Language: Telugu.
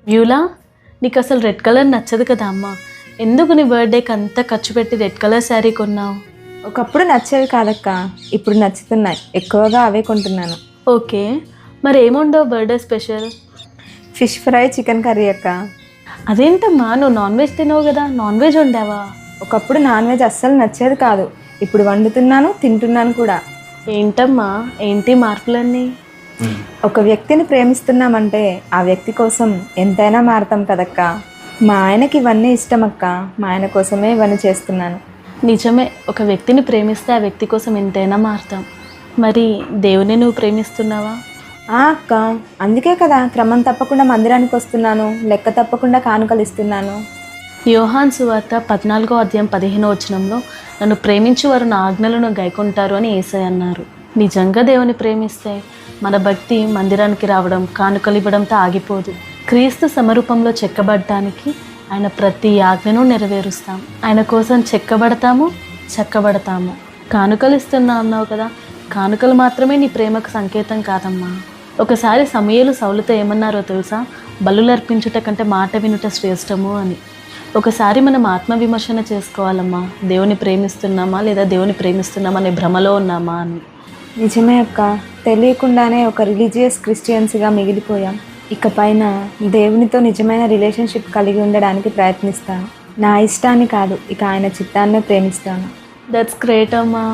వ్యూలా, నీకు అసలు రెడ్ కలర్ నచ్చదు కదా అమ్మ. ఎందుకు నీ బర్త్డేకి అంతా ఖర్చు పెట్టి రెడ్ కలర్ శారీ కొన్నావు? ఒకప్పుడు నచ్చేవి కాదక్క, ఇప్పుడు నచ్చుతున్నాయి. ఎక్కువగా అవే కొంటున్నాను. ఓకే, మరి ఏముండవు birthday special? Fish fry, chicken curry అక్క. అదేంటమ్మా, నువ్వు నాన్ వెజ్ తినవు కదా, నాన్ వెజ్ వండావా? ఒకప్పుడు నాన్ వెజ్ అస్సలు నచ్చేది కాదు, ఇప్పుడు వండుతున్నాను, తింటున్నాను కూడా. ఏంటమ్మా, ఏంటి మార్పులన్నీ? ఒక వ్యక్తిని ప్రేమిస్తున్నామంటే ఆ వ్యక్తి కోసం ఎంతైనా మారతాం కదక్క. మా ఆయనకి ఇవన్నీ ఇష్టం అక్క, మా ఆయన కోసమే ఇవన్నీ చేస్తున్నాను. నిజమే, ఒక వ్యక్తిని ప్రేమిస్తే ఆ వ్యక్తి కోసం ఎంతైనా మారుతాం. మరి దేవుని నువ్వు ప్రేమిస్తున్నావా? అక్క, అందుకే కదా క్రమం తప్పకుండా మందిరానికి వస్తున్నాను, లెక్క తప్పకుండా కానుకలు ఇస్తున్నాను. యోహాన్ సువార్త 14వ అధ్యాయం 15వ వచనంలో నన్ను ప్రేమించు వారు నా ఆజ్ఞలను గైకొంటారు అని యేసయ్య అన్నారు. నిజంగా దేవుని ప్రేమిస్తే మన భక్తి మందిరానికి రావడం, కానుకలు ఇవ్వడంతో ఆగిపోదు. క్రీస్తు సమరూపంలో చెక్కబడటానికి ఆయన ప్రతి ఆజ్ఞను నెరవేరుస్తాం. ఆయన కోసం చెక్కబడతాము, చక్కబడతాము. కానుకలు ఇస్తున్నా అన్నావు కదా, కానుకలు మాత్రమే నీ ప్రేమకు సంకేతం కాదమ్మా. ఒకసారి సమూయేలు సౌలుతో ఏమన్నారో తెలుసా? బలులు అర్పించుట కంటే మాట వినుట శ్రేష్టము అని. ఒకసారి మనం ఆత్మవిమర్శన చేసుకోవాలమ్మా. దేవుని ప్రేమిస్తున్నామా లేదా దేవుని ప్రేమిస్తున్నామా అనే భ్రమలో ఉన్నామా అని. నిజమే అక్క, తెలియకుండానే ఒక రిలీజియస్ క్రిస్టియన్స్గా మిగిలిపోయాం. ఇకపైన దేవునితో నిజమైన రిలేషన్షిప్ కలిగి ఉండడానికి ప్రయత్నిస్తాను. నా ఇష్టాన్ని కాదు, ఇక ఆయన చిత్తాన్నే ప్రేమిస్తాను. దట్స్ గ్రేట్ అమ్మా.